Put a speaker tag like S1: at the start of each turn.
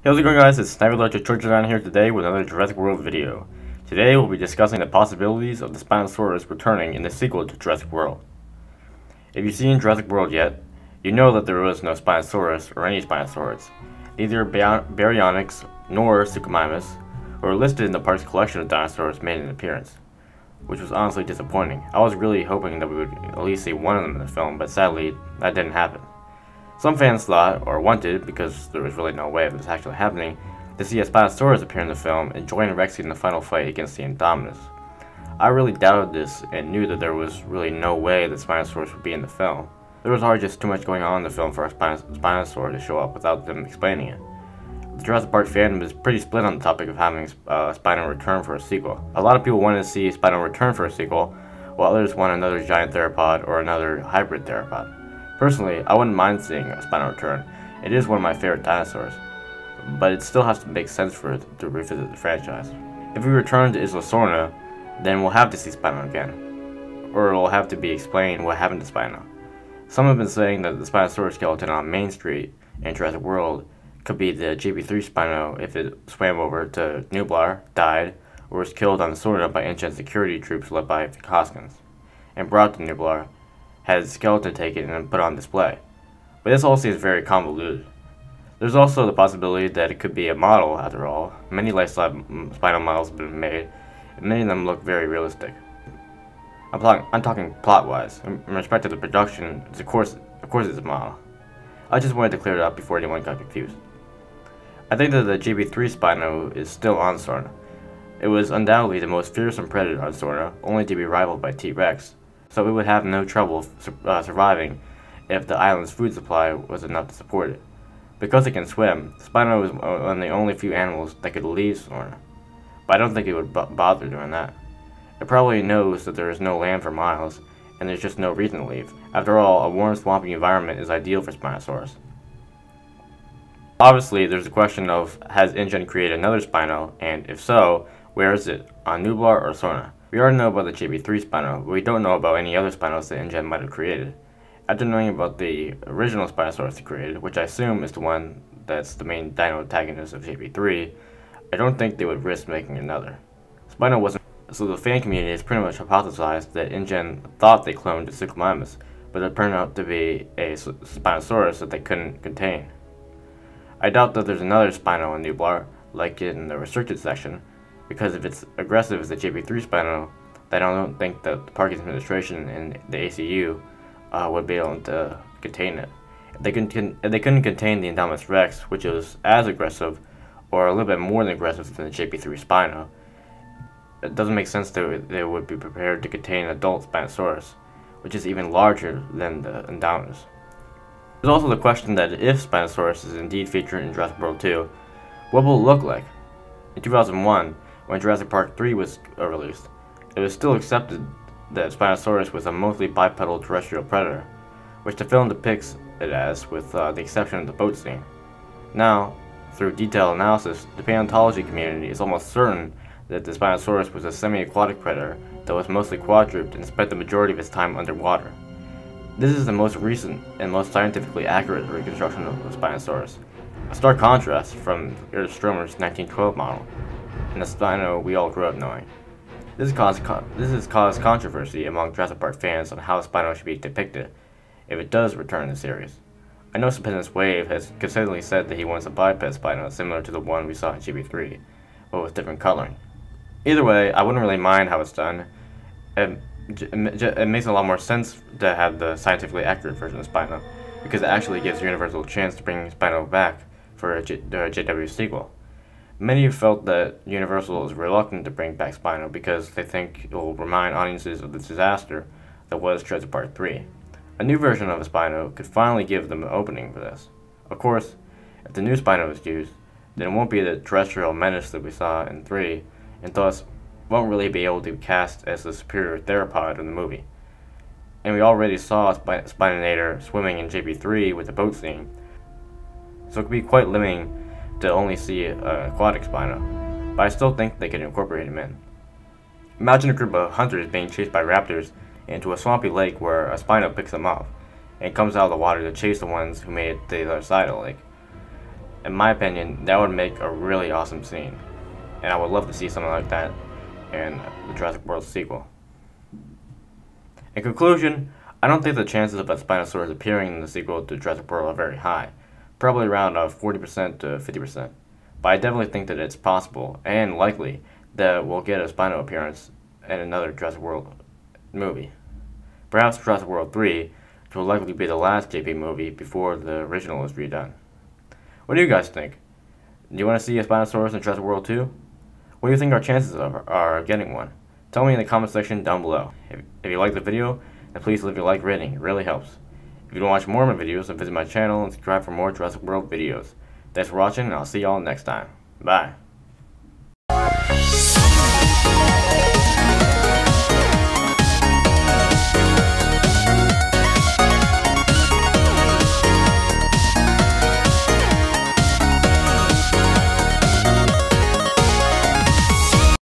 S1: Hey, how's it going, guys? It's Sniper Church around here today with another Jurassic World video. Today we'll be discussing the possibilities of the Spinosaurus returning in the sequel to Jurassic World. If you've seen Jurassic World yet, you know that there was no Spinosaurus or any Spinosaurus. Neither Baryonyx nor Suchomimus were listed in the park's collection of dinosaurs made an appearance, which was honestly disappointing. I was really hoping that we would at least see one of them in the film, but sadly that didn't happen. Some fans thought, or wanted, because there was really no way of this actually happening, to see a Spinosaurus appear in the film and join Rex in the final fight against the Indominus. I really doubted this and knew that there was really no way that Spinosaurus would be in the film. There was already just too much going on in the film for a Spinosaur to show up without them explaining it. The Jurassic Park fandom is pretty split on the topic of having Spino return for a sequel. A lot of people wanted to see Spino return for a sequel, while others want another giant theropod or another hybrid theropod. Personally, I wouldn't mind seeing a Spino return. It is one of my favorite dinosaurs, but it still has to make sense for it to revisit the franchise. If we return to Isla Sorna, then we'll have to see Spino again, or it'll have to be explained what happened to Spino. Some have been saying that the Spinosaurus skeleton on Main Street in Jurassic World could be the JP3 Spino if it swam over to Nublar, died, or was killed on Sorna by InGen security troops led by the Hoskins, and brought to Nublar, had its skeleton taken and put on display. But this all seems very convoluted. There's also the possibility that it could be a model after all. Many life-size Spino models have been made, and many of them look very realistic. I'm talking plot-wise. In respect to the production, of course it's a model. I just wanted to clear it up before anyone got confused. I think that the JB3 Spino is still on Sorna. It was undoubtedly the most fearsome predator on Sorna, only to be rivaled by T-Rex, so it would have no trouble surviving if the island's food supply was enough to support it. Because it can swim, Spino is one of the only few animals that could leave Sorna, but I don't think it would bother doing that. It probably knows that there is no land for miles, and there's just no reason to leave. After all, a warm, swampy environment is ideal for Spinosaurus. Obviously, there's the question of, has InGen created another Spino, and if so, where is it, on Nublar or Sorna? We already know about the JB3 Spino, but we don't know about any other Spinos that InGen might have created. After knowing about the original Spinosaurus they created, which I assume is the one that's the main dino antagonist of JB3, I don't think they would risk making another. Spino wasn't, so the fan community has pretty much hypothesized that InGen thought they cloned a Suchomimus, but it turned out to be a Spinosaurus that they couldn't contain. I doubt that there's another Spino in Nublar, like in the restricted section, because if it's aggressive as the JP3 Spino, then I don't think that the park administration and the ACU would be able to contain it. If they couldn't contain the Indominus Rex, which is as aggressive, or a little bit more than aggressive than the JP3 Spino, it doesn't make sense that they would be prepared to contain adult Spinosaurus, which is even larger than the Indominus. There's also the question that if Spinosaurus is indeed featured in Jurassic World 2, what will it look like? In 2001, when Jurassic Park 3 was released, it was still accepted that Spinosaurus was a mostly bipedal terrestrial predator, which the film depicts it as, with the exception of the boat scene. Now, through detailed analysis, the paleontology community is almost certain that the Spinosaurus was a semi-aquatic predator that was mostly quadruped and spent the majority of its time underwater. This is the most recent and most scientifically accurate reconstruction of the Spinosaurus, a stark contrast from Erich Stromer's 1912 model, and the Spino we all grew up knowing. This has caused controversy among Jurassic Park fans on how Spino should be depicted if it does return in the series. I know Stupendous Wave has consistently said that he wants a biped Spino similar to the one we saw in GB3, but with different coloring. Either way, I wouldn't really mind how it's done. It makes a lot more sense to have the scientifically accurate version of Spino, because it actually gives Universal a chance to bring Spino back for a JW sequel. Many have felt that Universal is reluctant to bring back Spino because they think it will remind audiences of the disaster that was Jurassic Park 3. A new version of a Spino could finally give them an opening for this. Of course, if the new Spino is used, then it won't be the terrestrial menace that we saw in 3, and thus won't really be able to be cast as the superior theropod in the movie. And we already saw Spinonator swimming in JB3 with the boat scene, so it could be quite limiting to only see an aquatic Spino, but I still think they could incorporate him in. Imagine a group of hunters being chased by raptors into a swampy lake where a Spino picks them up and comes out of the water to chase the ones who made it to the other side of the lake. In my opinion, that would make a really awesome scene, and I would love to see something like that in the Jurassic World sequel. In conclusion, I don't think the chances of a Spinosaurus appearing in the sequel to Jurassic World are very high, probably around 40% to 50%. But I definitely think that it's possible, and likely, that we'll get a Spino appearance in another Jurassic World movie. Perhaps Jurassic World 3, which will likely be the last JP movie before the original is redone. What do you guys think? Do you want to see a Spinosaurus in Jurassic World 2? What do you think our chances are getting one? Tell me in the comment section down below. If you liked the video, then please leave a like rating. It really helps. If you want to watch more of my videos, then visit my channel and subscribe for more Jurassic World videos. Thanks for watching, and I'll see y'all next time. Bye.